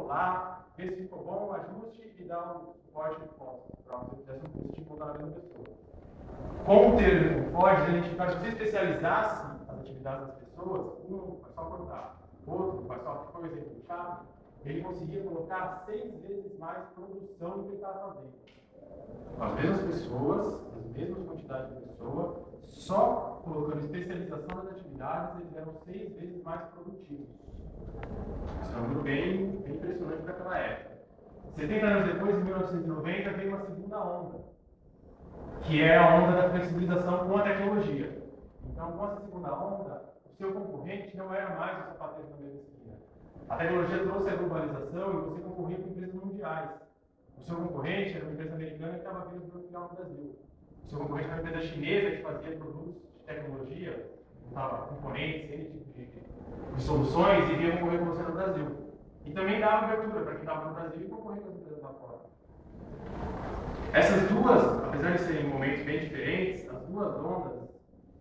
lá, ver se ficou bom, ajuste e dar um suporte resposta para você tipo voltar na mesma pessoa. Com o termo pode identificar, se você especializasse as atividades das pessoas, um vai só cortar, outro vai só, por exemplo, chave, ele conseguia colocar 6 vezes mais produção do que ele estava fazendo. As mesmas pessoas, as mesmas quantidades de pessoas, só colocando especialização nas atividades, eles eram 6 vezes mais produtivos. Isso é um número bem impressionante para aquela época. 70 anos depois, em 1990, veio uma segunda onda, que é a onda da flexibilização com a tecnologia. Então, com essa segunda onda, o seu concorrente não era mais o sapateiro na mesma esquina. A tecnologia trouxe a globalização e você concorria com empresas mundiais. O seu concorrente era uma empresa americana que estava vindo para o final do Brasil. O seu concorrente era uma empresa chinesa que fazia produtos de tecnologia, componentes, N tipo de soluções, e vinha concorrer com você no Brasil. E também dava abertura para quem estava no Brasil e concorrer com as empresas lá fora. Essas duas, apesar de serem momentos bem diferentes, as duas ondas,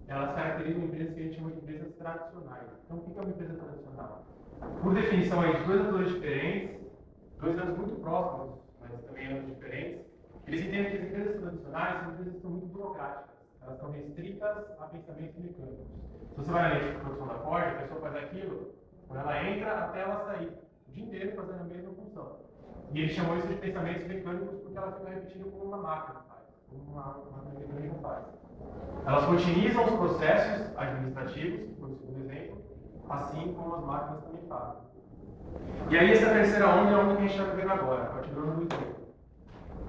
elas caracterizam empresas que a gente chama de empresas tradicionais. Então, o que é uma empresa tradicional? Por definição, aí, de dois atores diferentes, dois anos muito próximos, mas também anos diferentes, eles entendem que as empresas tradicionais são empresas que são muito burocráticas. Elas estão restritas a pensamentos mecânicos. Se você vai na linha de produção da Ford, a pessoa faz aquilo, quando ela entra até ela sair, o dia inteiro fazendo a mesma função. E eles chamam isso de pensamentos mecânicos porque ela fica repetindo como uma máquina faz, como uma máquina mecânica faz. Elas continuizam os processos administrativos, que foi o segundo exemplo, assim como as máquinas também fazem. E aí essa terceira onda é a onda que a gente está vivendo agora, a partir do ano 2000.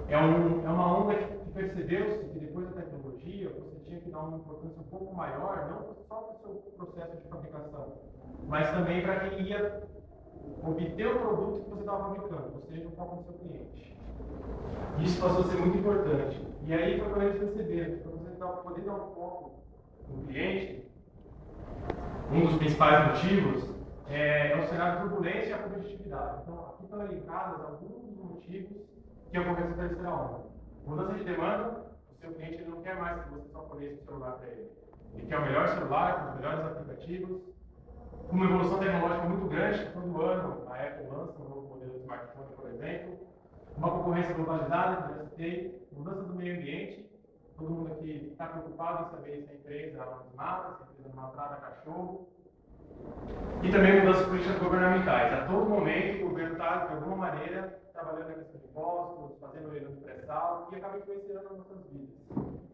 É uma onda que percebeu-se que depois da tecnologia você tinha que dar uma importância um pouco maior, não só para o seu processo de fabricação, mas também para quem ia obter o produto que você estava fabricando, ou seja, o foco no seu cliente. Isso passou a ser muito importante. E aí foi quando eles perceberam que para você poder dar um foco no cliente, um dos principais motivos é o cenário de turbulência e a competitividade. Então, aqui estão elencados alguns dos motivos que ocorrem nessa terceira onda. Mudança de demanda, o seu cliente não quer mais que você só forneça o celular para ele. Ele quer o melhor celular, com os melhores aplicativos. Uma evolução tecnológica muito grande, todo ano a Apple lança um novo modelo de smartphone, por exemplo. Uma concorrência globalizada, que eu já citei. Mudança do meio ambiente. Todo mundo aqui está preocupado em saber se a empresa nos mata, se a empresa não maltrata cachorro. E também mudanças políticas governamentais. A todo momento, o governo está, de alguma maneira, trabalhando na questão de impostos, fazendo lei do pré-sal, e acaba influenciando as nossas vidas.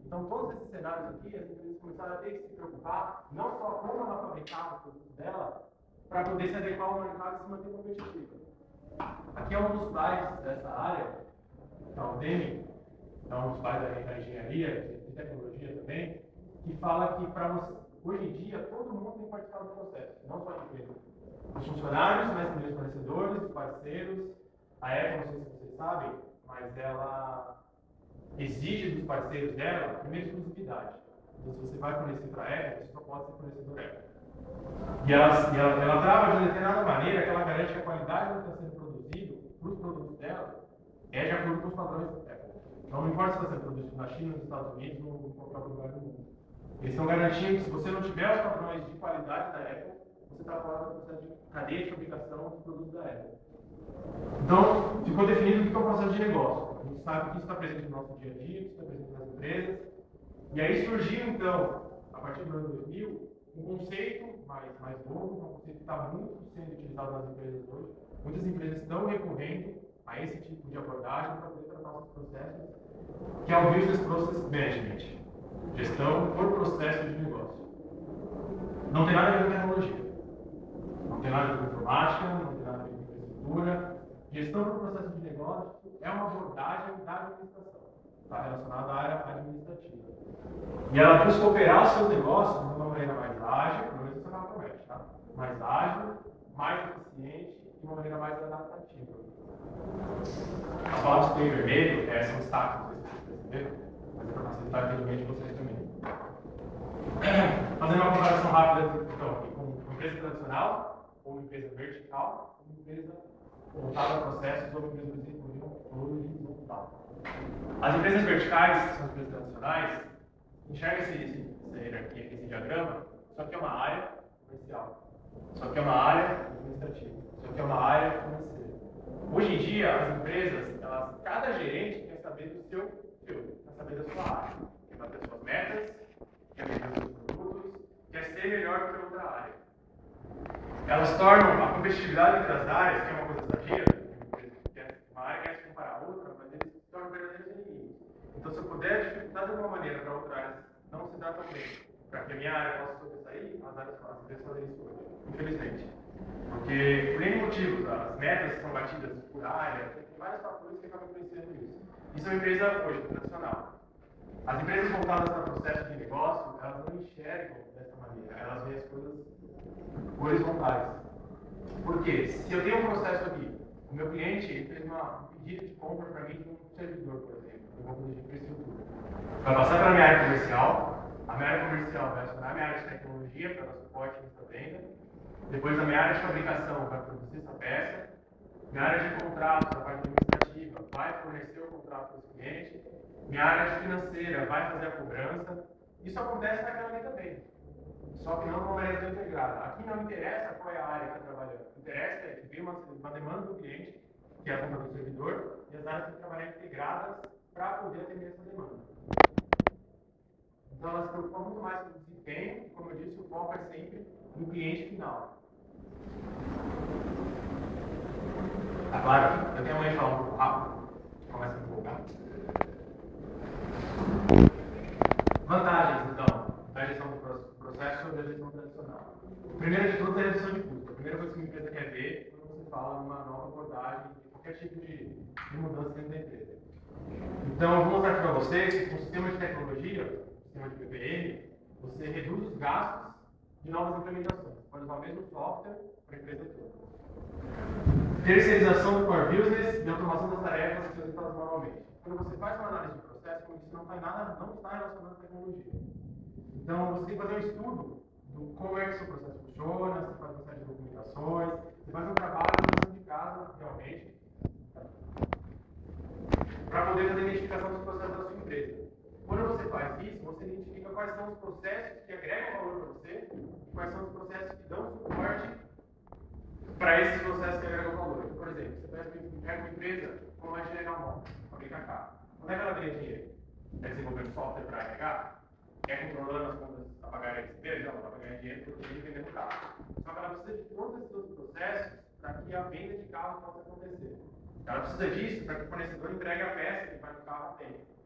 Então, todos esses cenários aqui, as empresas começaram a ter que se preocupar, não só como ela fabricava o produto dela, para poder se adequar ao mercado e se manter competitiva. Aqui é um dos pais dessa área, o Deming, é um dos pais da engenharia, de tecnologia também, que fala que hoje em dia todo mundo tem que participar do processo, não só a empresa. Os funcionários, mas também os fornecedores, os parceiros. A Apple, não sei se vocês sabem, mas ela exige dos parceiros dela, primeiro, exclusividade. Então, se você vai fornecer para a Apple, você só pode ser fornecedor Apple. E ela trava de determinada maneira que ela garante que a qualidade do que está sendo produzido para os produtos dela é de acordo com os padrões da Apple. Então, não importa se está sendo produzido na China, nos Estados Unidos ou em qualquer outro lugar do mundo. Eles estão garantindo que se você não tiver os padrões de qualidade da Apple, você está fora do processo de cadeia de fabricação dos produtos da Apple. Então, ficou definido o que é o processo de negócio. A gente sabe que isso está presente no nosso dia a dia, que isso está presente nas empresas. E aí surgiu, então, a partir do ano 2000, um conceito mais novo, um conceito que está muito sendo utilizado nas empresas hoje. Muitas empresas estão recorrendo a esse tipo de abordagem para poder tratar os processos, que é o Business Process Management, gestão por processo de negócio. Não tem nada a ver com tecnologia, não tem nada a ver com informática, não tem nada a ver com infraestrutura. Gestão por processo de negócio é uma abordagem da administração, está relacionada à área administrativa. E ela busca operar os seus negócios de uma maneira mais ágil, pelo menos isso ela promete, tá? Mais ágil, mais eficiente e de uma maneira mais adaptativa. As palavras que tem em vermelho são destaques, não sei se vocês perceberam, mas é para facilitar o entendimento de vocês também. Fazendo uma comparação rápida então, aqui, com uma empresa tradicional, ou uma empresa vertical, ou uma empresa voltada a processos, ou uma empresa horizontal. As empresas verticais, que são as empresas tradicionais, enxerga essa hierarquia, esse diagrama, isso aqui é uma área comercial, isso aqui é uma área administrativa, isso aqui é uma área financeira. Hoje em dia, as empresas, cada gerente quer saber do quer saber da sua área, quer bater suas metas, quer vender seus produtos, quer ser melhor que a outra área. Elas tornam a competitividade entre as áreas, que é uma coisa sadia, uma área quer se comparar a outra, mas eles se tornam verdadeiros inimigos. Então, se eu puder dificultar de alguma maneira para outra área não se tratam bem, para que a minha área possa sobressair, as áreas fazem isso hoje, infelizmente. Porque, por N motivos, as metas são batidas por área, tem vários fatores que acabam influenciando isso. Isso é uma empresa hoje, tradicional. As empresas voltadas para o processo de negócio, elas não enxergam dessa maneira, elas veem as coisas horizontais. Por quê? Se eu tenho um processo aqui, o meu cliente ele fez um pedido de compra para mim de um servidor, por exemplo, de uma de infraestrutura. Vai passar para a minha área comercial, a minha área comercial vai acionar a minha área de tecnologia para dar suporte nessa venda, depois a minha área de fabricação vai produzir essa peça, minha área de contratos, a parte administrativa, vai fornecer o contrato para esse cliente, minha área financeira vai fazer a cobrança. Isso acontece naquela ali também, só que não de uma maneira tão integrada. Aqui não interessa qual é a área que está trabalhando, interessa é que vem uma demanda do cliente, que é a compra do servidor, e as áreas têm que trabalhar integradas para poder atender essa demanda. Então elas se preocupam muito mais com o desempenho, e como eu disse, o foco é sempre no cliente final. Tá claro? Eu tenho uma de falar um pouco rápido, começa a empolgar. Vantagens, então, da gestão do processo sobre a gestão tradicional. Primeiro de tudo é a redução de custo. A primeira coisa que uma empresa quer ver quando você fala numa nova abordagem de qualquer tipo de mudança dentro da empresa. Então, eu vou mostrar aqui para vocês que com o sistema de tecnologia, o sistema de PPM, você reduz os gastos de novas implementações. Você pode usar o mesmo software para a empresa toda. Terceirização do core business e automação das tarefas que são executadas manualmente. Quando você faz uma análise de processo, como isso não está relacionado à tecnologia. Então, você tem que fazer um estudo do como é que o seu processo funciona, você faz uma série de documentações, você faz um trabalho de casa, realmente, para poder fazer a identificação dos processos da sua empresa. Quando você faz isso, você identifica quais são os processos que agregam valor para você e quais são os processos que dão suporte para esses processos que agregam valor. Por exemplo, você pega uma empresa como a General Motors, fabricar carro. Como é que ela ganha dinheiro? É desenvolvendo software para agregar? É controlando as contas a pagar e receber? Não, ela vai ganhar dinheiro porque ele vendendo carro. Só que ela precisa de todos esses outros processos para que a venda de carro possa acontecer. Ela precisa disso para que o fornecedor entregue a peça que vai no carro a tempo.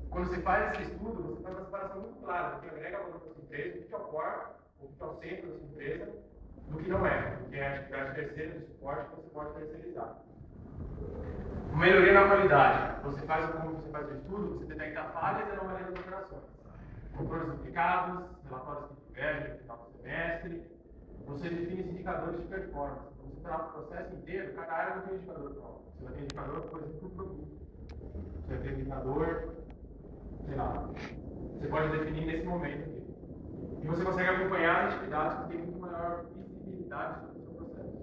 Quando você faz esse estudo, você faz uma separação muito clara do que agrega valor para a sua empresa, do que é o core, o que é o centro da sua empresa, do que não é, porque é a atividade terceira de suporte que você pode terceirizar. Melhoria na qualidade. Como você faz o estudo, você detecta falhas e anomalias das operações. Controles duplicados, relatórios que divergem no final do semestre. Você define os indicadores de performance. Então, você trata o processo inteiro, cada área não tem indicador próprio. Você vai ter indicador, por exemplo, para o produto. Você vai ter indicador, sei lá. Você pode definir nesse momento aqui. E você consegue acompanhar as atividades que têm muito maior visibilidade sobre o seu processo.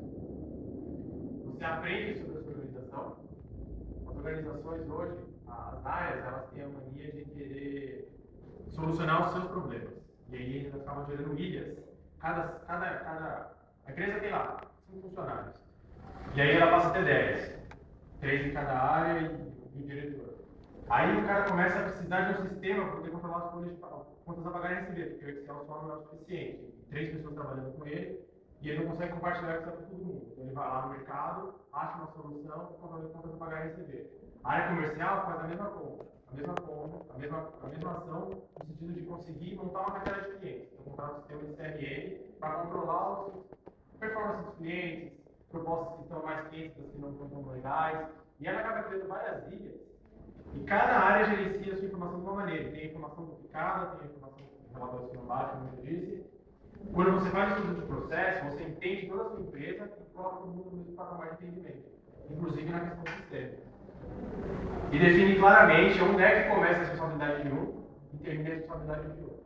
Você aprende sobre a sua organização. As organizações hoje, as áreas, elas têm a mania de querer solucionar os seus problemas. E aí eles acabam gerando ilhas. A empresa tem lá 5 funcionários. E aí ela passa a ter 10. 3 em cada área e o diretor. Aí o cara começa a precisar de um sistema para poder controlar as contas a pagar e receber, porque o Excel só não é o suficiente. 3 pessoas trabalhando com ele e ele não consegue compartilhar o Excel com todo mundo. Então ele vai lá no mercado, acha uma solução para controlar as contas a pagar e receber. A área comercial faz a mesma ação, no sentido de conseguir montar uma carteira de clientes. Então, montar um sistema de CRM para controlar a performance dos clientes, propostas que estão mais quentes, das que não estão tão legais. E ela acaba criando várias ilhas. E cada área gerencia a sua informação de uma maneira. Tem a informação duplicada, tem a informação de relatórios que não batem, como eu disse. Quando você faz o estudo de processo, você entende toda a sua empresa e coloca todo mundo no mesmo patamar de entendimento, inclusive na questão do sistema. E define claramente onde é que começa a responsabilidade de um e termina a responsabilidade de outro.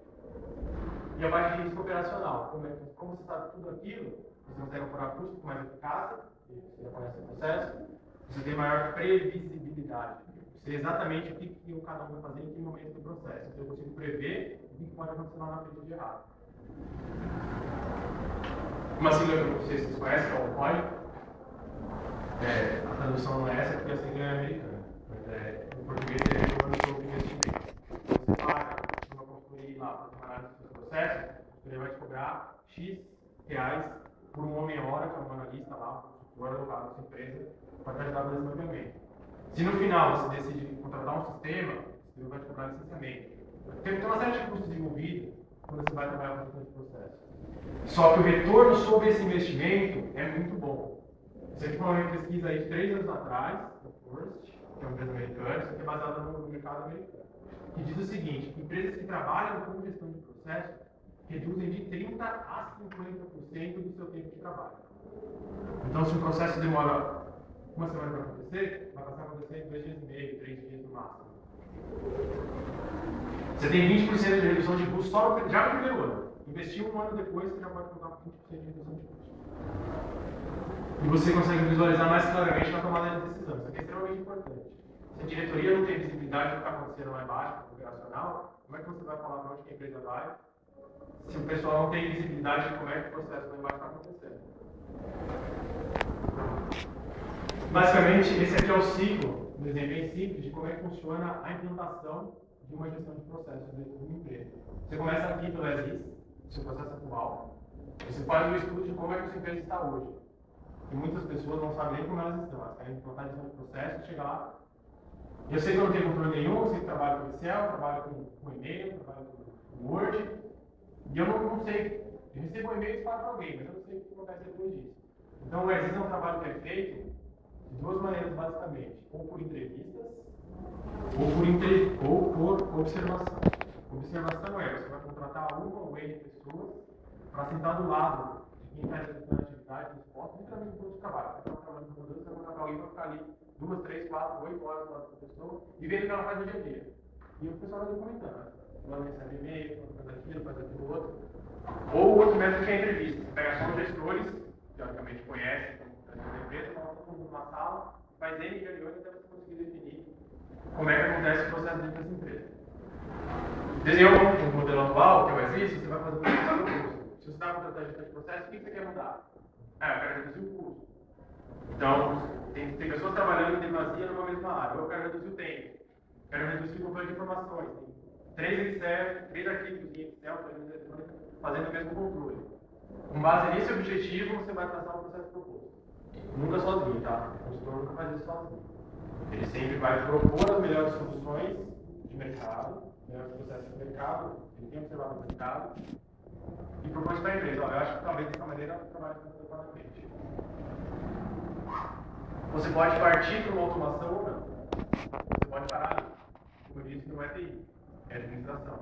E a parte de risco operacional. Como você sabe tudo aquilo, você consegue operar custos com mais eficácia, você já conhece o processo, você tem maior previsibilidade. Você sei exatamente o que cada um vai fazer em que momento do processo. Então eu consigo prever o que pode acontecer lá na frente de errado. Uma sigla que vocês conhecem, que é o COI. A tradução não é essa porque a sigla é americana. Mas em português seria quando sobre investimento. Você paga uma consultoria lá para trabalhar nos seus processos, ele vai te cobrar X reais por uma meia-hora, que é um analista lá, um consultor alocado na sua empresa, para te ajudar a fazer esse mapeamento. Se no final você decide contratar um sistema, ele vai te cobrar licenciamento. Tem uma série de custos envolvidos quando você vai trabalhar com esse processo. Só que o retorno sobre esse investimento é muito bom. Isso aqui foi uma pesquisa aí de 3 anos atrás, do First, que é uma empresa americana, isso aqui é baseado no mercado americano, que diz o seguinte: empresas que trabalham com gestão de processo reduzem de 30% a 50% do seu tempo de trabalho. Então, se um processo demora uma semana para acontecer, vai passar a acontecer em 2 dias e meio, 3 dias no máximo. Você tem 20% de redução de custo só já no primeiro ano. Investir um ano depois, você já pode contar com 20% de redução de custo. E você consegue visualizar mais claramente na tomada de decisão. Isso aqui é extremamente importante. Se a diretoria não tem visibilidade do que está acontecendo lá embaixo, no operacional, como é que você vai falar para onde que a empresa vai, se o pessoal não tem visibilidade de como é que o processo lá embaixo está acontecendo? Basicamente, esse aqui é o ciclo, um exemplo bem simples, de como é que funciona a implantação de uma gestão de processos dentro de uma empresa. Você começa aqui pelo ESIS, seu processo atual. Você faz um estudo de como é que a sua empresa está hoje. E muitas pessoas não sabem nem como elas estão. Elas querem implantar a gestão de processos, chega lá. Eu sei que eu não tenho controle nenhum, eu sei que trabalho com Excel, trabalho com e-mail, trabalho com Word. E eu não sei. Eu recebo um e-mail e falo para alguém, mas eu não sei o que acontece depois disso. Então o ESIS é um trabalho que é feito de duas maneiras, basicamente. Ou por entrevistas, ou por observação. Observação é, você vai contratar uma ou N pessoas para sentar do lado de quem está executando a atividade dos postos, literalmente no posto de trabalho. Você está trabalhando com mudança, você vai contratar alguém para ficar ali 2, 3, 4, 8 horas do lado dessa pessoa e vendo o que ela faz no dia a dia. E o pessoal vai documentando. Ela recebe e-mail, faz aquilo, faz aquilo outro. Ou o outro método que é a entrevista. Você pega só os gestores, que teoricamente conhecem a empresa, coloca todo mundo numa sala, faz N reuniões até você conseguir definir como é que acontece o processo dentro dessa empresa. Desenhou um modelo atual, que é o ESIS, você vai fazer o processo do custo. Se você está contratando a gestão de processo, o que você quer mudar? Eu quero reduzir o custo. Então, tem pessoas trabalhando em demasia numa mesma área. Eu quero reduzir o tempo. Quero reduzir o controle de informações. Tem 3 Excel, 3 arquivos em Excel, fazendo o mesmo controle. Com base nesse objetivo, você vai traçar um processo proposto. Nunca sozinho, tá? O consultor nunca faz isso sozinho. Ele sempre vai propor as melhores soluções de mercado, melhores processos de mercado, ele tem observado o mercado e propõe isso para a empresa. Eu acho que talvez dessa maneira o trabalho seja adequadamente. Você pode partir para uma automação ou não. Você pode parar ali. Como eu disse, não é TI, é administração.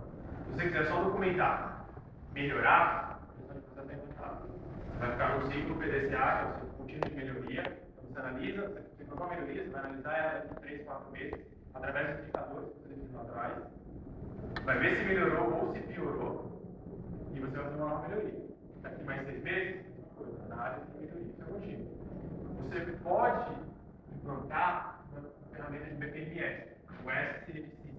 Se você quiser só documentar, melhorar, a gestão de processo é implantável. Você vai ficar no ciclo PDCA, que é o seu contínuo de melhoria. Você analisa, você propõe uma melhoria, você vai analisar ela em 3, 4 meses, através dos indicadores que você definiu atrás. Vai ver se melhorou ou se piorou, e você vai fazer uma nova melhoria. Daqui mais 6 meses, na área de melhoria, isso é contínuo. Você pode implantar uma ferramenta de BPMS, o SCF System,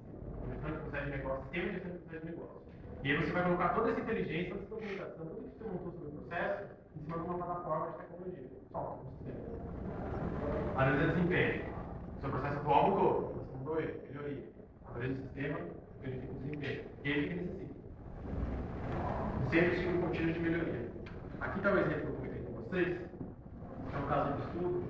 gestão de processo de negócio, sistema de gestão de processo de negócio. E aí você vai colocar toda essa inteligência, toda essa documentação, tudo que você montou sobre o processo, em cima de uma plataforma de tecnologia. Só um sistema. Análise de desempenho. Seu processo atual mudou, você mudou ele, melhoria. Analisa o sistema, verifica o desempenho. E ele que necessita. Sempre siga um contínuo de melhoria. Aqui está o exemplo que eu comentei com vocês. É um caso de estudo.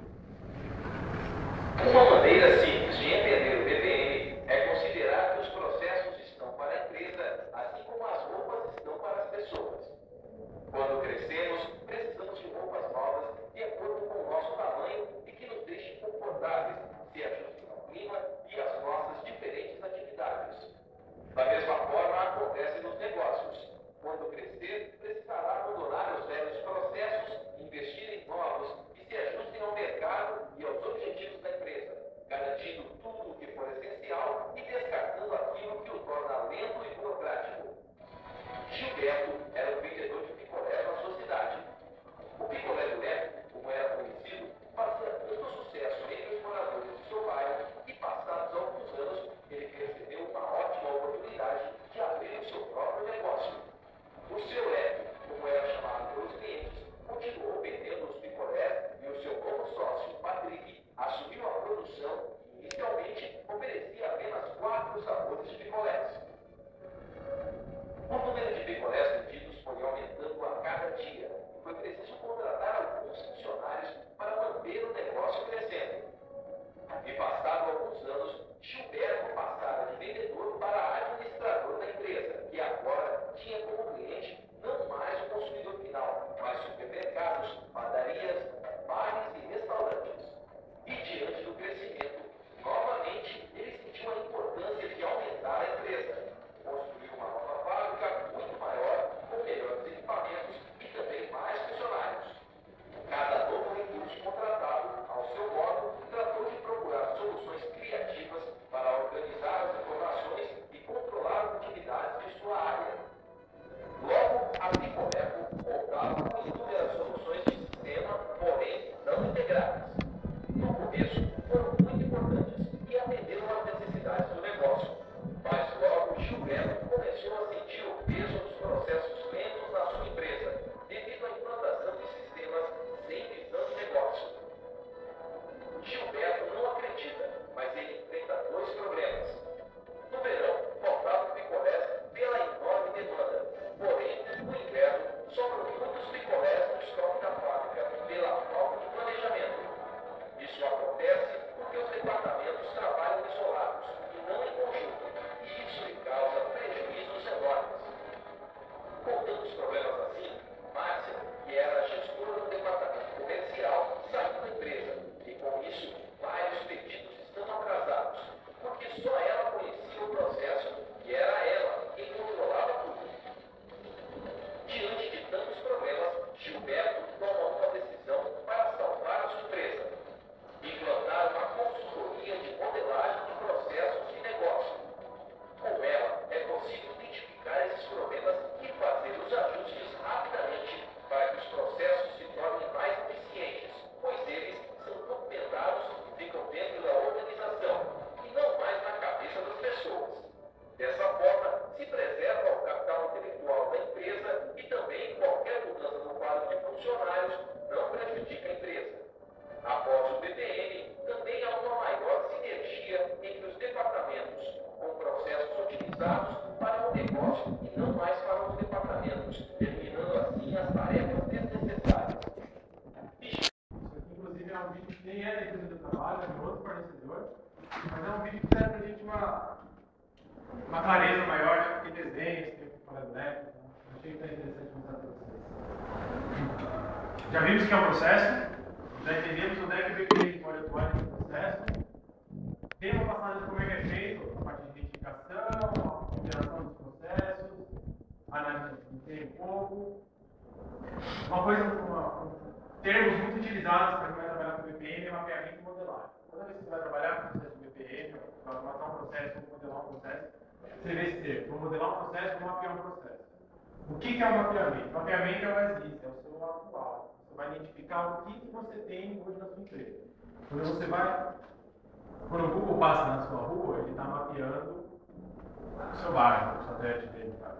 Uma maneira simples de entender o BPM é considerar que os processos estão para a empresa, assim como as roupas estão para as pessoas. Quando crescemos, precisamos de roupas novas de acordo com o nosso tamanho e que nos deixem confortáveis, se ajustem ao clima e às nossas diferentes atividades. Da mesma forma, acontece nos negócios. Quando crescer, precisará abandonar os velhos processos, investir em novos que se ajustem ao mercado consideradas. No começo, foram muito importantes e atenderam às necessidades do negócio, mas logo Gilberto começou a sentir o peso dos processos lentos na sua empresa, devido à implantação de sistemas sem visão de negócio. Gilberto não acredita, mas ele enfrenta dois problemas. No verão, faltavam picolés pela enorme demanda. Porém, no inverno, sobram muitos picolés no estoque da fábrica pela falta de planejamento. Isso acontece porque os departamentos trabalham isolados e não em conjunto, e isso lhe causa prejuízos enormes. Com tantos problemas assim, Márcia, que era gestora do departamento comercial, saiu da empresa, e com isso, vários pedidos estão atrasados, porque só ela conhecia o processo e era ela quem controlava tudo. Diante de tantos problemas, Gilberto toma uma decisão para salvar a sua empresa: implantar uma consultoria de modelagem de processos e negócio. Com ela, é possível identificar esses problemas e fazer os ajustes rapidamente para que os processos se tornem mais eficientes, pois eles são documentados e ficam dentro da organização e não mais na cabeça das pessoas. Dessa forma, se preserva o capital intelectual da empresa e também qualquer mudança no quadro de funcionários não prejudica a empresa. Após o BPM, também há uma maior sinergia entre os departamentos, com processos otimizados para o negócio e não mais para os departamentos, eliminando assim as tarefas desnecessárias. Isso aqui, inclusive, é um vídeo que nem é da empresa do trabalho, é de outro fornecedor, mas é um vídeo que traz pra gente uma clareza maior, tem desenhos, tem elétrico, achei que está interessante mostrar para vocês. Já vimos que é um processo, já entendemos onde é que o BPM pode atuar nesse processo. Tem uma passagem de como é que é feito, a parte de identificação, a interação dos processos, a análise de tempo. Uma coisa, termos muito utilizados para quem vai trabalhar com BPM é mapeamento e modelagem. Toda vez que você vai trabalhar com o processo de BPM, vai matar um processo, vou modelar um processo, você vê esse termo: vou modelar um processo, vou mapear um processo. O que é o mapeamento? O mapeamento é o existe, é o seu atual. Você vai identificar o que você tem hoje na sua empresa. Quando o Google passa na sua rua, ele está mapeando o seu bairro, o satélite dele. Tá?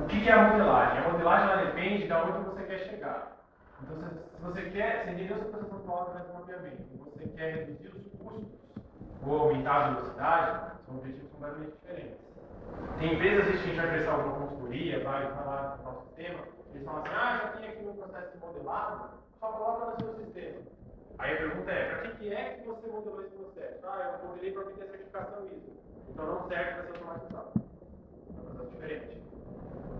O que é a modelagem? A modelagem ela depende de onde você quer chegar. Então, se você entendeu o seu processo atual através do mapeamento, e você quer reduzir os custos ou aumentar a velocidade, são objetivos completamente diferentes. Tem empresas, às vezes, que a gente vai prestar alguma consultoria, vai falar no nosso sistema, eles falam assim: já tem aqui um processo modelado, só coloca no seu sistema. Aí a pergunta é: para que é que você modelou esse processo? Eu modelei para obter a certificação ISO. Então não serve para ser automatizado. É um processo diferente.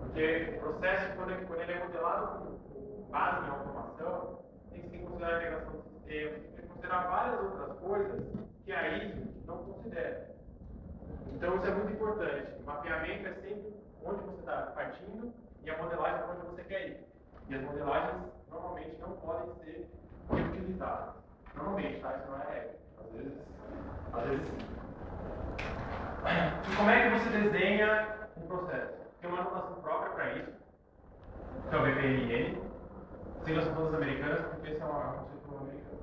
Porque o processo, quando ele é modelado com base em automação, tem que considerar a integração do sistema, tem que considerar várias outras coisas que a ISO não considera. Então isso é muito importante. O mapeamento é sempre onde você está partindo e a modelagem é onde você quer ir. E as modelagens normalmente não podem ser reutilizadas. Normalmente, tá? Isso não é regra. Às vezes sim. E como é que você desenha um processo? Tem uma anotação própria para isso, que é o BPMN. Siga as todas americanas, porque esse é um conceito americano.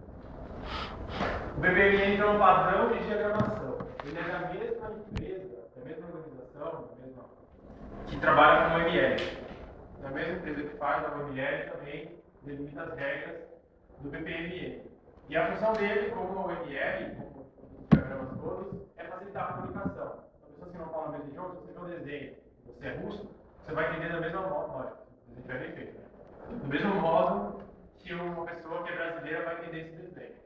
O BPMN é um padrão de diagramação. Ele é da mesma empresa, da mesma organização, que trabalha com o ML. Da mesma empresa que faz a OML também delimita as regras do BPMN. E a função dele, como o OML, como os diagramas todos, é facilitar a comunicação. Então, pessoas que não falam o mesmo idioma, se você vê o desenho, você é russo, você vai entender da mesma lógica. O desenho é bem feito. Do mesmo modo que uma pessoa que é brasileira vai entender esse desenho.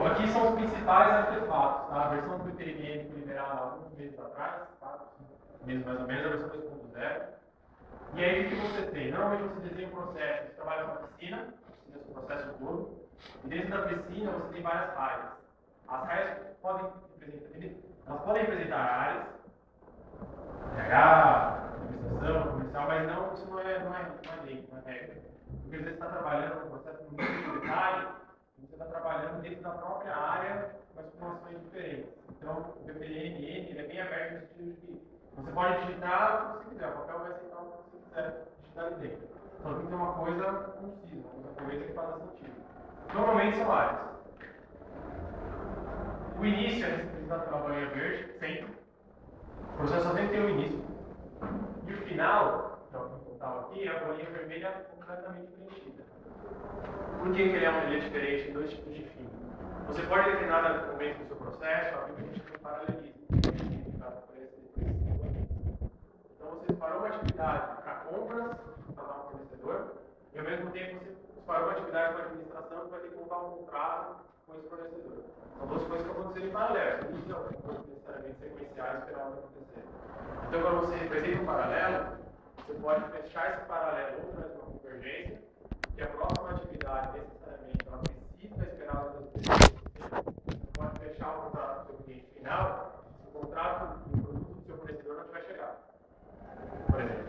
Aqui são os principais artefatos. Tá? A versão do BPMN foi liberada há alguns meses atrás, 4, 5 meses mais ou menos, a versão 2.0. E aí o que você tem? Normalmente você desenha um processo, você trabalha com a piscina, o processo todo, e dentro da piscina você tem várias áreas. As áreas podem representar áreas, RH, administração, comercial, mas não, isso não é lei, não é regra. Porque às vezes você está trabalhando no processo no nível detalhe, você está trabalhando dentro da própria área, mas com ações diferentes. Então, o BPMN ele é bem aberto no sentido de que você pode digitar o que você quiser, o papel vai aceitar o que você quiser digitar ali dentro. Então tem que ter uma coisa concisa, uma coisa que faça sentido. Normalmente são áreas. O início é representado pela bolinha verde, sempre. O processo só tem que ter o início. E o final, que é o que eu estava aqui, é a bolinha vermelha completamente preenchida. Por que ele é diferente em dois tipos de fim? Você pode, em determinado momento do seu processo, abrir que a gente tem um paralelismo. Então você separou uma atividade para compras, para dar um fornecedor, e ao mesmo tempo você separou uma atividade para administração que vai ter que montar um contrato com esse fornecedor. São duas coisas que aconteceram em paralelo, não precisam necessariamente sequenciais esperar o que acontecer. Então, quando você representa um paralelo, você pode fechar esse paralelo ou traz uma convergência, que a próxima atividade necessariamente ela precisa esperar as outras pessoas. Você pode fechar o contrato com o seu cliente final, se o contrato do produto do seu fornecedor não tiver chegado, por exemplo.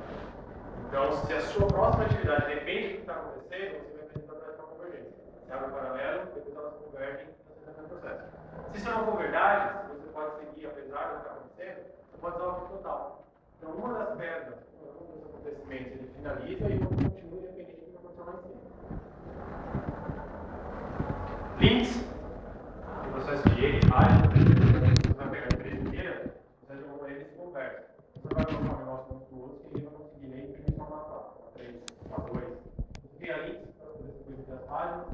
Então, se a sua próxima atividade depende do que está acontecendo, você vai precisar trazer uma convergência. Você abre o paralelo, depois elas convergem no processo. Se isso não for verdade, se você pode seguir apesar do que está acontecendo, você pode usar o fim total. Então, uma das pedras, um dos acontecimentos, ele finaliza e o outro continua independente do que aconteceu lá em cima. Links, o processo de ele, você vai pegar a empresa inteira, você vai jogar ele e se conversa. Você vai colocar um negócio no outro que ele vai conseguir ler e imprimir só uma 3, uma 2. Você cria links para fazer essa coisa das páginas.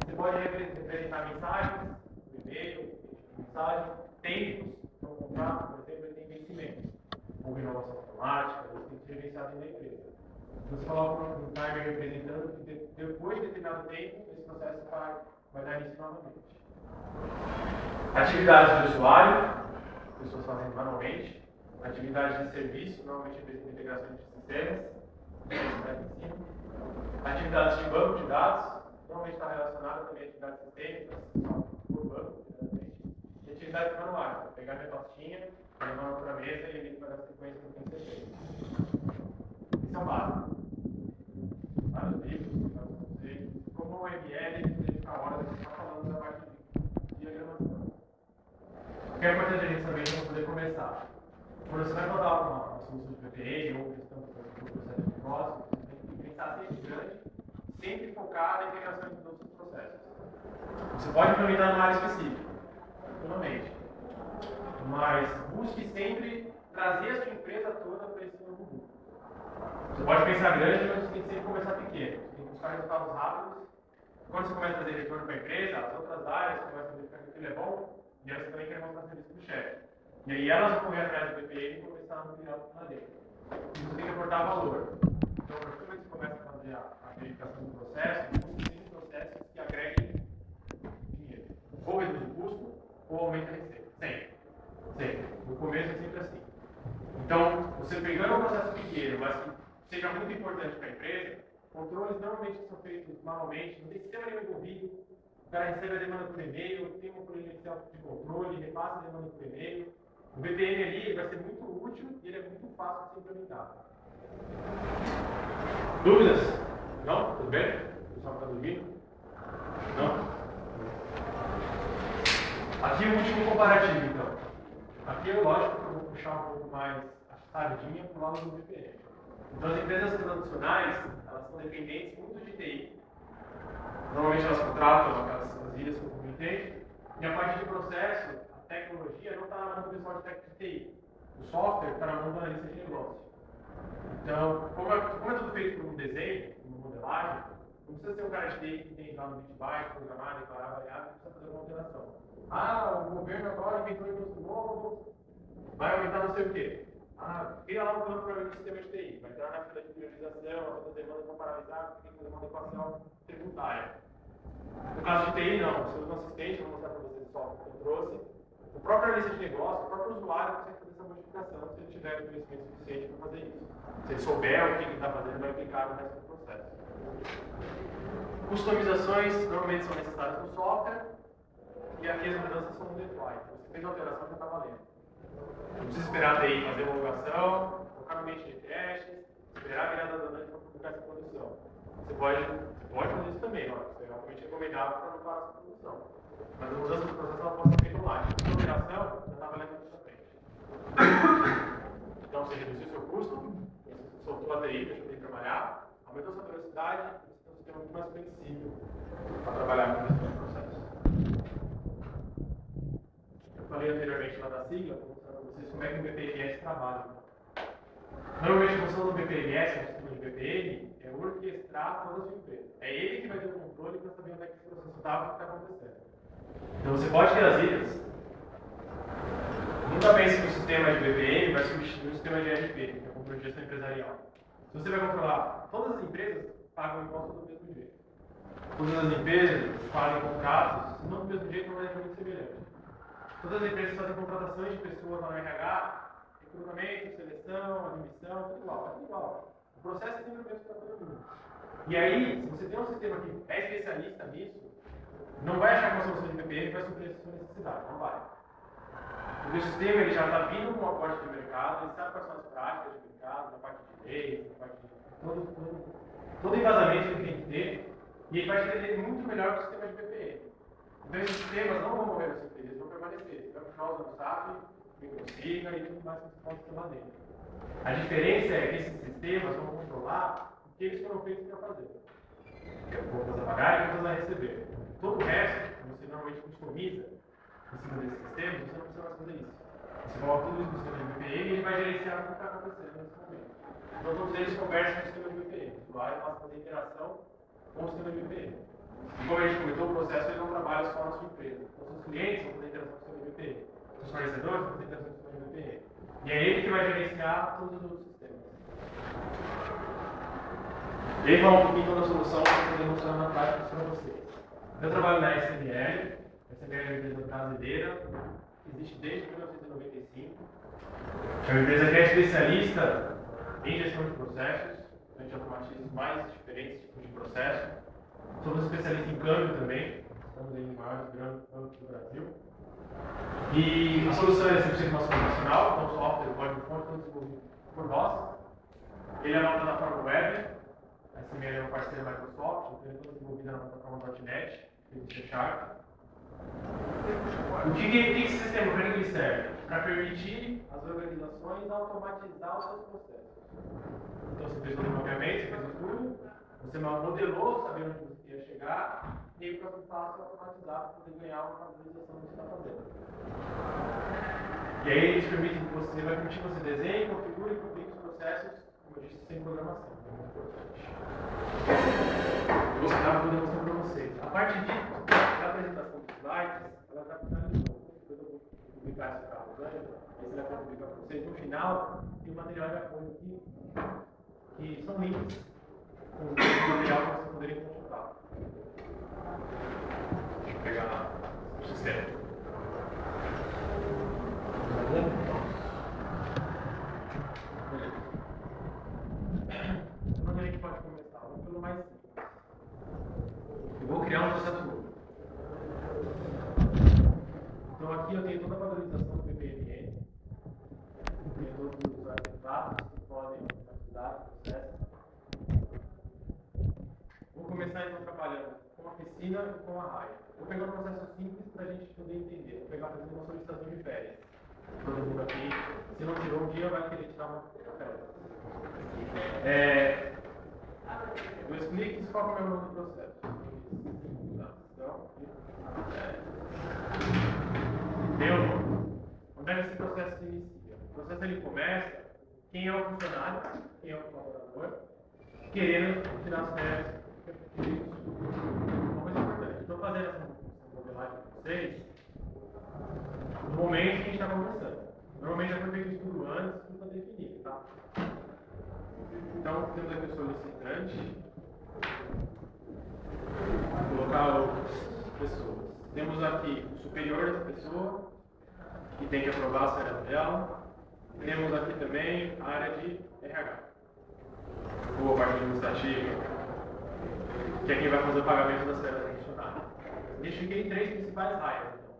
Você pode representar mensagens, e-mail, mensagem, tempos. Então, um contrato, por exemplo, ele tem vencimento. Ou renovação automática, ele tem que ser gerenciado na empresa. Você coloca um timer representando que depois de determinado tempo, esse processo vai dar início novamente. Atividades de usuário, pessoas fazendo manualmente. Atividades de serviço, normalmente representa integração de sistemas. Atividades de banco de dados, normalmente está relacionada também a atividades sistêmicas, por banco, e atividades manuais, pegar minha pastinha, levar para a mesa e ele vai dar sequência do que tem que ser feito. Isso é o básico. Vários livros, vários conceitos, como o ML, ele fica a hora de estar falando da parte de diagramação. O que é importante a gente saber para poder começar? Quando você vai rodar uma solução de PPM ou questão do processo de negócio, você tem que pensar sempre grande, sempre focar na integração de todos os processos. Você pode implementar numa área específica, naturalmente, mas busque sempre trazer a sua empresa toda para esse novo mundo. Você pode pensar grande, mas você tem que sempre começar pequeno. Você tem que buscar resultados rápidos. Quando você começa a trazer retorno para a empresa, as outras áreas começam a verificar que aquilo é bom, e aí você também quer mostrar serviço para o chefe. E aí elas vão correr atrás do PPM e começar a ampliar lá dentro. E você tem que aportar valor. Então, a partir do momento que você começa a fazer a verificação do processo, busque sempre processos que agreguem dinheiro. Ou reduz o custo, ou aumenta a receita. Sempre. Sempre. No começo é sempre assim. Então, você pegando um processo pequeno, mas que seja muito importante para a empresa, controles normalmente são feitos manualmente, não tem sistema nenhum envolvido, o cara recebe a demanda por e-mail, tem uma planilha de controle, repassa a demanda por e-mail. O BPM ali vai ser muito útil e ele é muito fácil de ser implementado. Dúvidas? Não? Tudo bem? O pessoal está dormindo? Não? Aqui o último comparativo, então. Aqui é lógico que eu vou puxar um pouco mais a sardinha para o lado do BPM. Então as empresas tradicionais, elas são dependentes muito de TI. Normalmente elas contratam aquelas ilhas que eu comentei. E a parte de processo, a tecnologia não está na mão do pessoal de TI. O software está na mão do analista de negócio. Então, como é tudo feito por um desenho, uma modelagem, não precisa ser um cara de TI que tem lá no Bitbyte, programar, declarar, variável, precisa fazer uma modelação. O governo agora inventou um imposto novo, vai aumentar não sei o quê. Cria lá um plano para o sistema de TI, vai entrar na fila de priorização, a sua demanda para paralisar, tem que fazer uma adequação tributária. No caso de TI, não. Você usa um assistente, vou mostrar para vocês o software que eu trouxe. O próprio analista de negócio, o próprio usuário consegue fazer essa modificação se ele tiver conhecimento suficiente para fazer isso. Se ele souber o que ele está fazendo, vai aplicar no resto do processo. Customizações normalmente são necessárias no software e aqui as mudanças são no deploy. Você fez a alteração, já está valendo. Não precisa esperar a TI fazer uma homologação, colocar no ambiente de testes, esperar a virada da noite para publicar essa produção. Você pode fazer isso também, ó. Isso é realmente recomendável para não parar essa produção. Mas a mudança do processo ela pode ser feita online. A operação já está valendo aqui na frente. Então você reduziu seu custo, você soltou a TI, deixou de trabalhar, aumentou sua velocidade, você tem um sistema muito mais flexível para trabalhar com esse processo. Eu falei anteriormente lá da sigla, vou mostrar para vocês como é que o BPMS trabalha. Normalmente a função do BPMS, no sistema de BPM, é orquestrar toda a sua empresa. É ele que vai ter o controle para saber onde é que esse processo está e o que está acontecendo. Então você pode ter as ilhas. Nunca pense que o sistema de BPM vai substituir o sistema de ERP, que é o controle de gestão empresarial. Se você vai controlar, todas as empresas pagam imposto do mesmo jeito. Todas as empresas fazem contratos, se não do mesmo jeito, não é muito semelhante. Todas as empresas fazem contratações de pessoas lá no RH, recrutamento, seleção, admissão, tudo igual. O processo é sempre o mesmo para todo mundo. E aí, se você tem um sistema que é especialista nisso, não vai achar que uma solução de BPM vai suprir a sua necessidade, não vai. Porque o sistema ele já está vindo com um aporte de mercado, ele sabe quais são as práticas de mercado, na parte de leis, na parte de todo embasamento que ele tem que ter, e ele vai te entender muito melhor que o sistema de BPM. Então esses sistemas não vão morrer no seu eles vão permanecer. Você vai continuar usando SAP, Microsiga e tudo mais que você pode ter lá dentro. A diferença é que esses sistemas vão controlar o que eles foram feitos para fazer. Contas a pagar e contas a receber. Todo o resto, que você normalmente customiza em cima desses sistemas, você não precisa mais fazer isso. Você coloca tudo isso no sistema de BPM e ele vai gerenciar o que está acontecendo nesse momento. Então todos eles conversam com o sistema de BPM. O usuário passa a fazer interação com o sistema de BPM. E como a gente comentou, o processo ele não trabalha só na sua empresa. Os seus clientes vão fazer interação com o sistema de BPM. Os fornecedores vão fazer interação com o sistema de BPM. E é ele que vai gerenciar todos os outros sistemas. E aí falar um pouquinho da solução para poder mostrar na prática para vocês. Eu trabalho na SML. A SML é uma empresa brasileira, que existe desde 1995. É uma empresa que é especialista em gestão de processos. A gente automatiza os mais diferentes tipos de processo. Somos especialistas em câmbio também. Estamos em maiores grandes câmbios do Brasil. E a solução é 100% nosso profissional, então o software, o código-fonte, todo desenvolvido por nós. Ele é uma plataforma web. A SML é uma parceira da Microsoft, então ele é todo desenvolvido na plataforma .NET, C Sharp. O que esse sistema, para que ele serve? Para permitir às organizações automatizar os seus processos. Então você fez o desenvolvimento, você fez o estudo, você modelou, sabendo onde você ia chegar, e aí o próximo passo é automatizar para poder ganhar uma padronização do que você está fazendo. E aí eles permitem que você, vai permitir que você desenhe, configure e publique os processos, como eu disse, sem programação. Eu vou estar demonstrando para vocês. A parte da apresentação dos slides, ela está finalizando. Depois eu vou publicar esse carro, né? Esse vai publicar para vocês. No final, tem um material de apoio aqui, que são links com o material que vocês poderiam consultar. Deixa eu pegar lá o sistema. Onde a gente pode começar? Vamos pelo mais simples. Eu vou criar um processo novo. Então aqui eu tenho toda a padronização do BPMN. Tenho todos os artefatos que podem automatizar o processo. Vou começar então trabalhando com a piscina e com a raia. Vou pegar um processo simples para a gente poder entender. Vou pegar, por exemplo, uma solicitação de férias. Todo mundo aqui, se não tirou um dia, vai querer tirar uma férias. Dois cliques, qual é o nome do processo? Tem o nome. Onde é que esse processo se inicia? O processo ele começa, quem é o funcionário, quem é o colaborador, querendo tirar as férias. Uma coisa importante, estou fazendo essa modelagem com vocês no momento que a gente está conversando. Normalmente já foi feito estudo antes para definir, tá? Então, temos aqui o solicitante. Vou colocar outras pessoas. Temos aqui o superior dessa pessoa, que tem que aprovar a série dela. Temos aqui também a área de RH, ou a parte administrativa, que é quem vai fazer o pagamento das férias do funcionário. Identifiquei três principais raias. Então.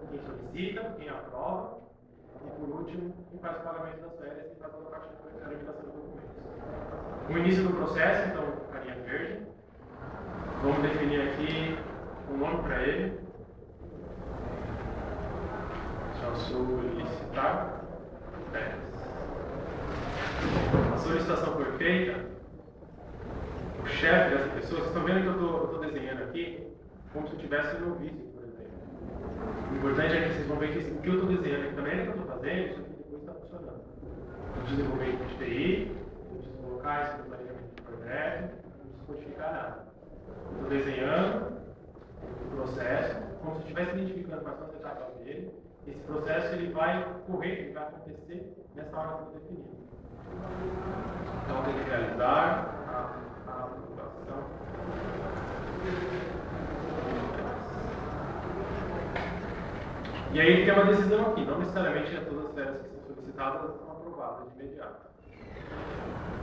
Quem solicita, quem aprova, e por último, quem faz o pagamento das férias e faz toda a parte da tramitação dos documentos. O início do processo, então, carinha verde. Vamos definir aqui um nome para ele. Já solicitar férias. A solicitação foi feita. o chefe dessa pessoa, vocês estão vendo que eu estou desenhando aqui como se eu estivesse no vídeo, por exemplo. O importante é que vocês vão ver que o que eu estou desenhando aqui também é que eu estou fazendo, isso aqui depois está funcionando. Eu desenvolvimento de TI, eu preciso colocar isso no planejamento de projeto, não preciso codificar nada. Estou desenhando o processo, como se eu estivesse identificando quais são as etapas dele. Esse processo ele vai correr, ele vai acontecer nessa hora que eu estou definindo. Então, eu tenho que realizar a aprovação. E aí tem uma decisão aqui, não necessariamente todas as férias que são solicitadas são aprovadas de imediato.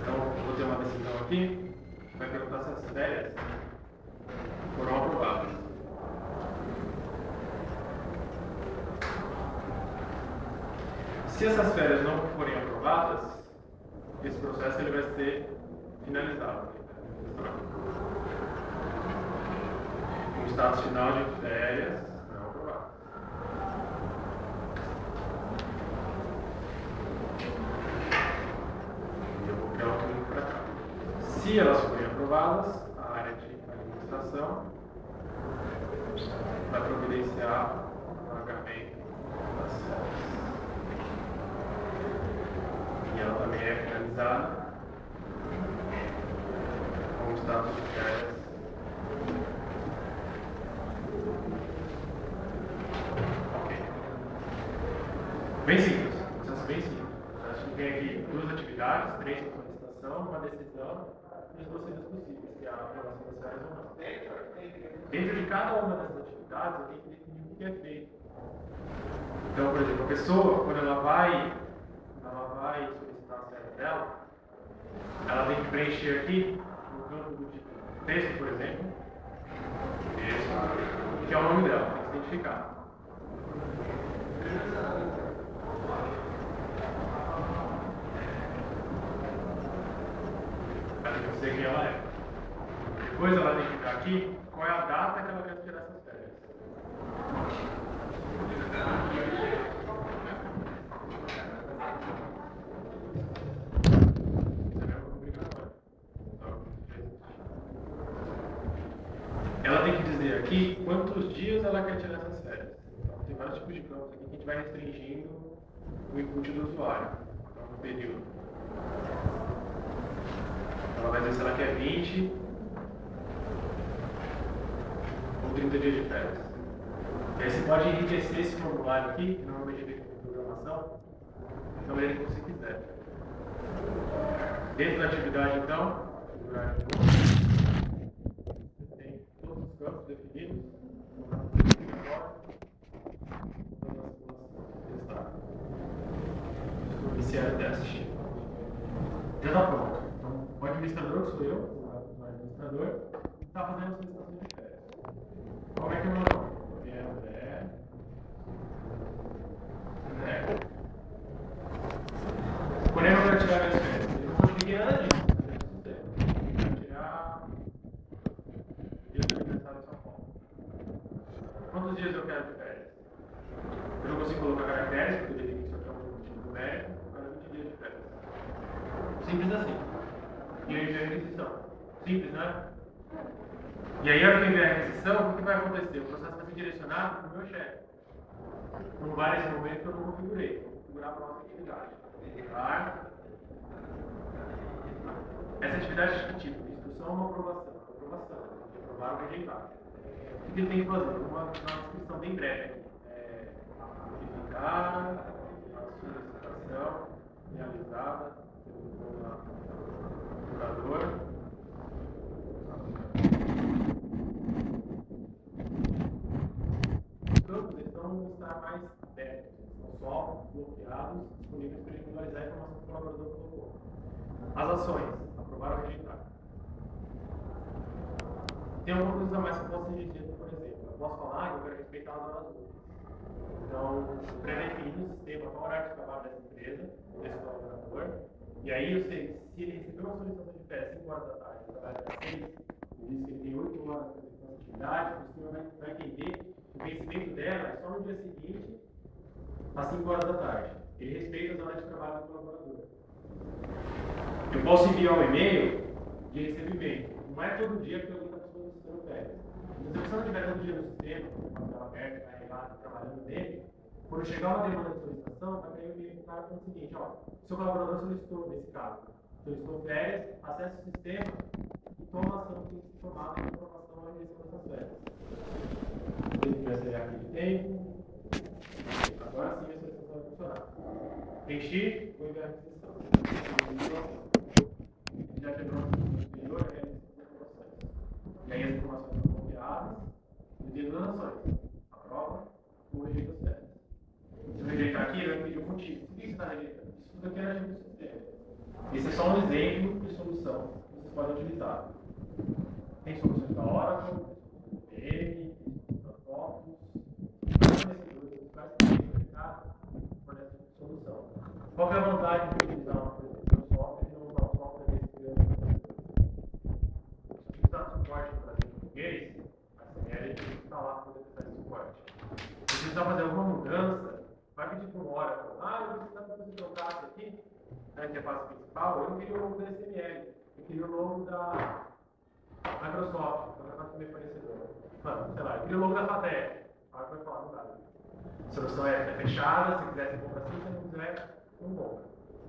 Então, vou ter uma decisão aqui, vai perguntar se as férias foram aprovadas. Se essas férias não forem aprovadas, esse processo ele vai ser finalizado. O status final de férias não aprovado. E eu vou criar um link para cá. Se elas forem aprovadas, a área de administração vai providenciar o pagamento das férias. E ela também é finalizada com o status de férias. Ok. Bem simples, processo bem simples. A gente tem aqui duas atividades, 3 com solicitação, uma decisão e as duas saídas possíveis, que é a aprovação das férias ou não. Dentro de cada uma dessas atividades, eu tenho que definir o que é feito. Então, por exemplo, a pessoa, quando ela vai solicitar as férias dela, ela tem que preencher aqui, no campo do tipo texto, por exemplo, texto, que é o nome dela, tem que se identificar. Ela tem que dizer quem ela é. Depois ela tem que ficar aqui qual é a data que ela quer tirar essas férias. Ela tem que dizer aqui quantos dias ela quer tirar essas férias. Então, tem vários tipos de campos aqui que a gente vai restringindo o input do usuário. Então, no período. Ela vai dizer se ela quer 20 ou 30 dias de férias. E aí você pode enriquecer esse formulário aqui, que normalmente é feito com programação, da maneira que você quiser. Dentro da atividade, então, tem todos os campos definidos. Iniciar o teste. Já está pronto. Então, o administrador, que sou eu, o administrador, está fazendo a solicitação de férias. Como é que é o meu nome? Porém, eu quero tirar minhas férias. Eu não consegui nada disso. Eu quero tirar dias de aniversário em São Paulo. Quantos dias eu quero de férias? Eu não consigo colocar caracteres, porque eu defini que isso aqui é um motivo numérico. Eu quero 20 dias de férias. Simples assim. E eu envio a requisição. Simples, né? E aí, ao enviar a requisição, o que vai acontecer? O processo vai ser direcionado para o meu chefe. Não vai nesse momento que eu não configurei. Vou configurar para a nossa atividade. Editar. Essa atividade é de tipo instrução ou uma aprovação. Aprovação. Aprovar ou rejeitar. O que ele tem que fazer? Uma descrição bem breve aqui. Verificar a solicitação realizada pelo procurador. Os campos estão não estar mais abertos, estão só bloqueados, disponíveis para regularizar a informação que o colaborador colocou. As ações, aprovar ou rejeitar. Tem alguma coisa a mais que eu posso dizer, por exemplo. Eu posso falar que eu quero respeitar as horas úteis. Então, pré-definido o sistema, qual horário de trabalho dessa empresa, desse colaborador. E aí eu sei, se ele recebeu uma solicitação de férias 5 horas da tarde, ele trabalha às 6, ele diz que ele tem 8 horas de atividade, o sistema vai entender que o vencimento dela é só no dia seguinte, às 5 horas da tarde. Ele respeita as horas de trabalho do colaborador. Eu posso enviar um e-mail de recebimento. Não é todo dia que alguém está solicitando férias. Então, se você não estiver todo dia no sistema, com a tela aberta, está aí lá trabalhando nele, quando chegar uma demanda de solicitação, vai cair o e-mail para o cara falando o seguinte: ó, seu colaborador solicitou, nesse caso, solicitou férias, acessa o sistema e toma ação que tem que ser tomada em informação à emissão dessas férias. Ele vai ser aqui de tempo. Agora sim a solicitação vai funcionar. Preenchi, vou enviar a requisição. Já quebrou o superior, é a informações. E aí as informações são copiadas e devido às ações. Aprova ou rejeita as férias. Se eu rejeitar aqui, ele vai pedir um motivo. Por que você está rejeitando? Isso tudo aqui é artigo do sistema. Esse é só um exemplo de solução que vocês podem utilizar. Tem soluções da Oracle, PM, da Focus, fornecedores por essa solução. Qual que é a vantagem de utilizar um software e não usar um software desse grande? Se utilizar suporte no Brasil português, a CML está lá para poder prestar esse suporte. Se precisar fazer alguma mudança, vai pedir para uma hora, eu preciso que você trocasse aqui, na interface principal, eu não queria o logo da SML, eu queria o logo da Microsoft, que é também fornecedor. Mano, sei lá, eu queria o logo da FATEC. Aí vai falar, não dá. A solução é fechada, se quiser você compra assim, se não quiser, não compra.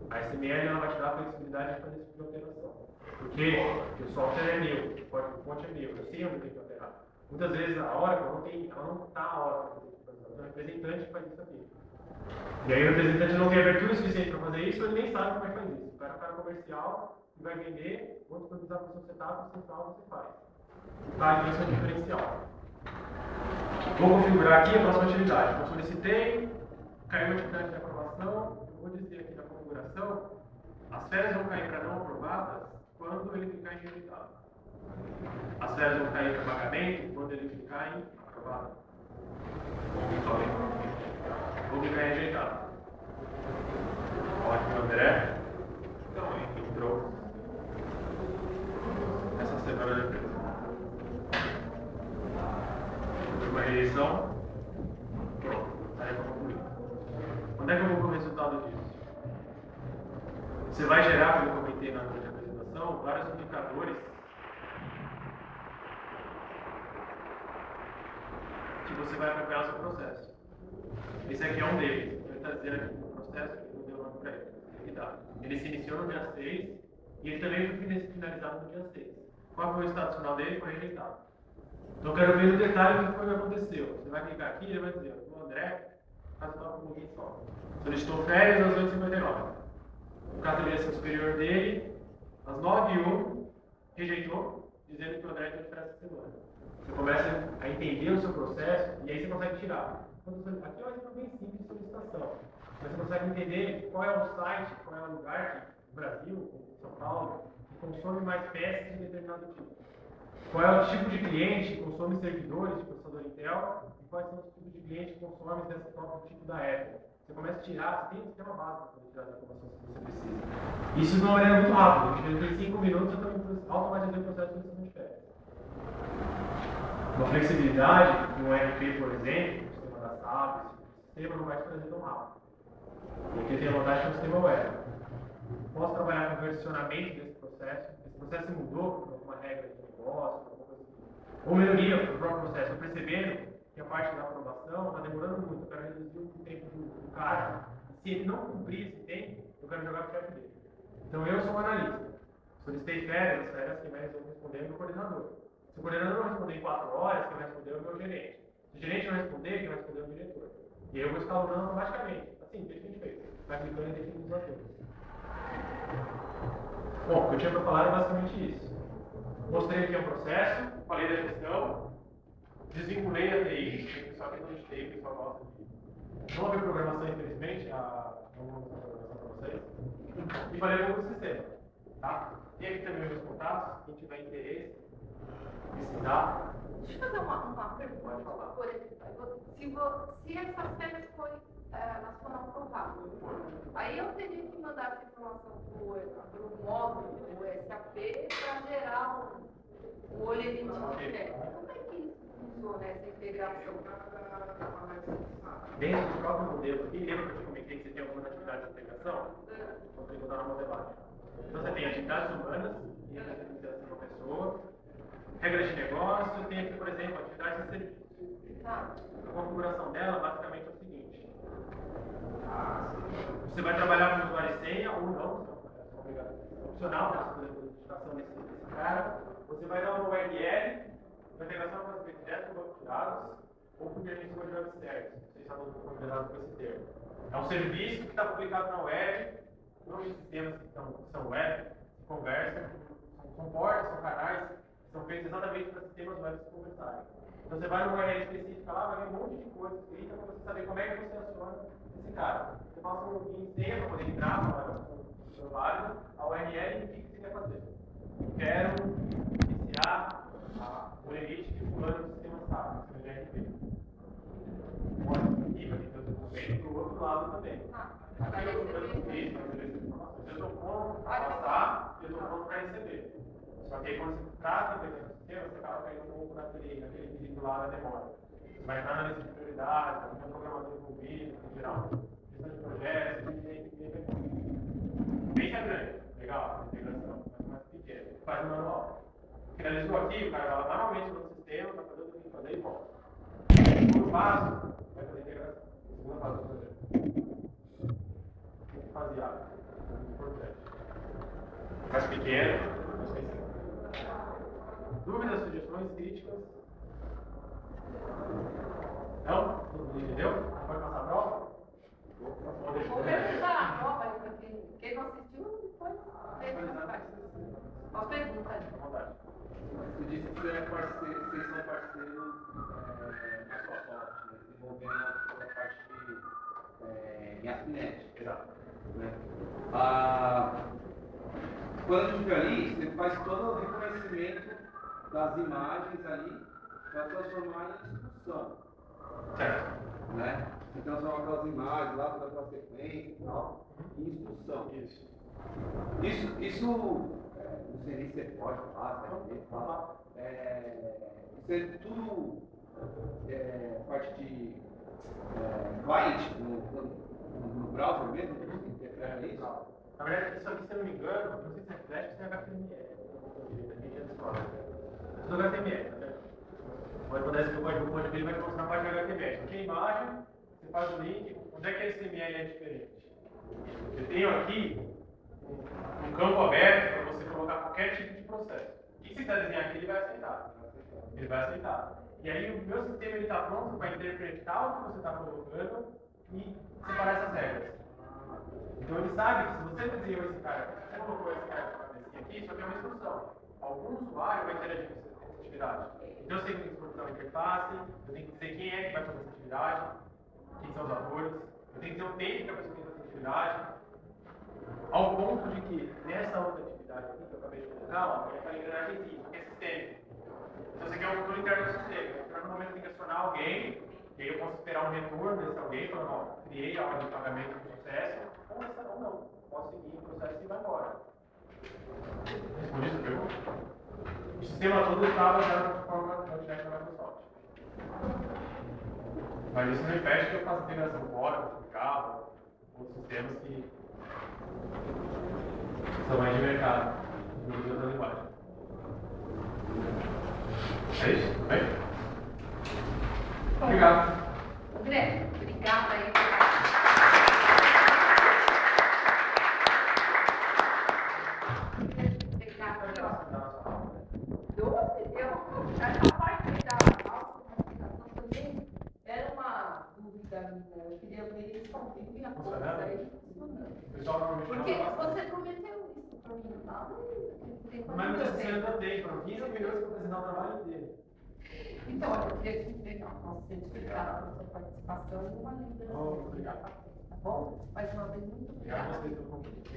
A SML ela vai te dar a flexibilidade de fazer esse tipo de alteração. Por quê? Porque o software é meu, o código fonte é meu, eu sei onde tem que alterar. Muitas vezes a Oracle ela não está a Oracle para fazer isso, então o representante faz isso aqui. E aí o representante não tem abertura suficiente para fazer isso, ele nem sabe como é que faz isso. O cara é um cara comercial e vai vender, quando você precisar para o seu setup, você fala, você faz. Tá, então isso é um diferencial. Vou configurar aqui a próxima atividade. Então, solicitei, caiu a atividade de aprovação. Eu vou dizer aqui na configuração, as férias vão cair para não aprovadas quando ele clicar em rejeitado. As férias vão cair para pagamento quando ele clicar em aprovado. Vou clicar em rejeitado. Ótimo, André. Então, entrou essa semana de empresa. Uma rejeição. Pronto, tarefa concluída. Onde é que eu vou ver o resultado disso? Você vai gerar, como eu comentei na outra apresentação, vários indicadores que você vai acompanhar o seu processo. Esse aqui é um deles. Ele está dizendo aqui no processo que eu dei o nome para ele. Ele se iniciou no dia 6 e ele também foi finalizado no dia 6. Qual foi o status final dele? Foi rejeitado. Então eu quero ver no detalhe o que foi que aconteceu. Você vai clicar aqui e ele vai dizer: o André faz uma ninguém só. Solicitou férias às 8h59. O categoria superior dele, às 9h01, rejeitou, dizendo que o André tem que essa semana. Você começa a entender o seu processo e aí você consegue tirar. Aqui é um exemplo bem simples de solicitação. Mas você consegue entender qual é o site, qual é o lugar no Brasil, em São Paulo, que consome mais peças de determinado tipo. Qual é o tipo de cliente que consome servidores de processador Intel e quais são os tipos de cliente que consomem desse próprio tipo da Apple. Você começa a tirar, você tem um sistema básico para tirar as informações que você precisa. Isso de uma maneira muito rápida. Em 5 minutos eu estou automatizando o processo de solicitação de férias. Uma flexibilidade de um RP, por exemplo, o sistema da SAP, esse sistema não vai te trazer tão rápido. Porque tem a vantagem do sistema web. Posso trabalhar com o versionamento desse processo. Esse processo mudou por alguma regra de negócio, alguma coisa assim. Ou melhoria para o próprio processo. Estou percebendo que a parte da aprovação está demorando muito. Eu quero reduzir o tempo do cara. Se ele não cumprir esse tempo, eu quero jogar para o chefe dele. Então eu sou um analista. Solicitei férias, as férias quem vai responder é o meu coordenador. Se o coordenador não responder em 4 horas, quem vai responder é o meu gerente. Se o gerente não responder, quem vai responder é o diretor. E aí eu vou escalonando automaticamente. Assim, deixa que a gente fez. Vai clicando e definindo os atores. Bom, o que eu tinha para falar é basicamente isso. Mostrei aqui o processo, falei da gestão, desvinculei a TI, só que não de TI, o pessoal gosta de. Não houve programação, infelizmente, não vou mostrar a programação para vocês. E falei um pouco do sistema. Tá? Tem aqui também os meus contatos, quem tiver interesse, pesquisar. Deixa eu fazer uma pergunta, por favor. Se essas férias elas foram aprovadas, aí eu teria que mandar essa informação para o módulo do SAP para gerar o boletim de férias. Como é que isso funciona, essa integração? Dentro do próprio modelo aqui, lembra que eu te comentei que você tem algumas atividades de integração? Vou botar na modelagem. Então você tem atividades humanas, que representam uma pessoa, regras de negócio, tem aqui, por exemplo, atividade de serviço. Tá. A configuração dela, basicamente, é o seguinte. Você vai trabalhar com usuário e senha ou não, é opcional para a identificação desse cara. Você vai dar uma URL, uma integração com as direto com o banco de dados, ou com permissão de web service. Não sei se está considerado com esse termo. É um serviço que está publicado na web, todos os sistemas que são web, se conversam, são portas, são canais, são feitos exatamente para sistemas web se conversarem. Então você vai numa URL específica lá, vai ver um monte de coisa escrita para você saber como é que você aciona esse cara. Você passa um login e senha para poder entrar no seu válido, a URL indica o que você quer fazer. Quero iniciar o limite que o plano do sistema sabe, no GRP. Pode ir para do outro lado também. Aqui eu estou fazendo isso, para receber essas informações. Eu estou pronto para passar e eu estou pronto para receber. Só que aí quando você trata do sistema, você acaba caindo um pouco naquele quesito lá da demora. Você vai entrar na lista de prioridades, alguma programação envolvida, em geral, gestão de projetos, bem grande, legal, a integração, mas mais pequena, faz no manual. Finalizou aqui, o cara vai lá manualmente no sistema, vai fazer o que tem que fazer e volta. Segundo passo, vai fazer a integração. Segunda fase do projeto. Tem que fazer algo muito importante. Mais pequeno, mais pensando. Dúvidas, sugestões, críticas? Não? Todo mundo entendeu? Pode passar a prova? Vou perguntar a prova para quem não assistiu, depois pergunta. Uma pergunta aí. À vontade. Você disse que vocês são parceiros na sua sorte, né? Desenvolvendo a parte de Yapinet. Exato. Né? Quando a gente fica ali, você faz todo o reconhecimento das imagens ali para transformar em instrução. Certo. Né? Você transforma aquelas imagens lá, toda aquela sequência e tal, em instrução. Isso não sei nem se você pode falar, isso é tudo parte de client no browser mesmo, interpreta isso? Na verdade, isso aqui, se eu não me engano, não sei se é Flash ou se é HTML. Tudo HTML, tá vendo? Pode mandar esse código dele, vai te mostrar a parte de HTML. Aqui a imagem, você faz o link, onde é que a HTML é diferente? Eu tenho aqui um campo aberto para você colocar qualquer tipo de processo. O que você quiser desenhar aqui, ele vai aceitar. Ele vai aceitar. E aí o meu sistema está pronto para interpretar o que você está colocando e separar essas regras. Então ele sabe que se você desenhou esse cara, se você colocou esse cara aqui, só tem uma instrução. Algum usuário vai interagir com essa atividade. Então eu sei que tem que exportar a interface, eu tenho que dizer quem é que vai fazer essa atividade, quem são os atores, eu tenho que dizer o tempo que a pessoa tem que fazer essa atividade, ao ponto de que nessa outra atividade aqui que eu acabei de colocar, ó, tem aquela engrenagemzinha, que é sistêmico. Então você quer um controle interno do sistema. Então no momento tem que acionar alguém, e aí eu posso esperar um retorno desse alguém, falando, ó, criei a ordem de pagamento do processo, ou não. Posso seguir o processo e vai embora. Respondi essa pergunta? O sistema todo está baseado na plataforma da Chat da Microsoft. Mas isso não impede que eu faça integração com Oracle, com Java, outros sistemas que são mais de mercado, de outra linguagem. É isso? Tudo bem? Obrigado. André, obrigada aí. Essa parte da automatização também era uma dúvida minha. Eu queria ver isso contigo e a coisa aí funcionando. Porque você prometeu isso para mim, tá? Mas não precisa tanto tempo, foram 15 minutos para apresentar o trabalho inteiro. Então, eu queria te entregar o nosso certificado da sua participação e uma lembrança. Obrigado. Tá bom? Mais uma vez, muito obrigada. Obrigado a vocês pelo convite.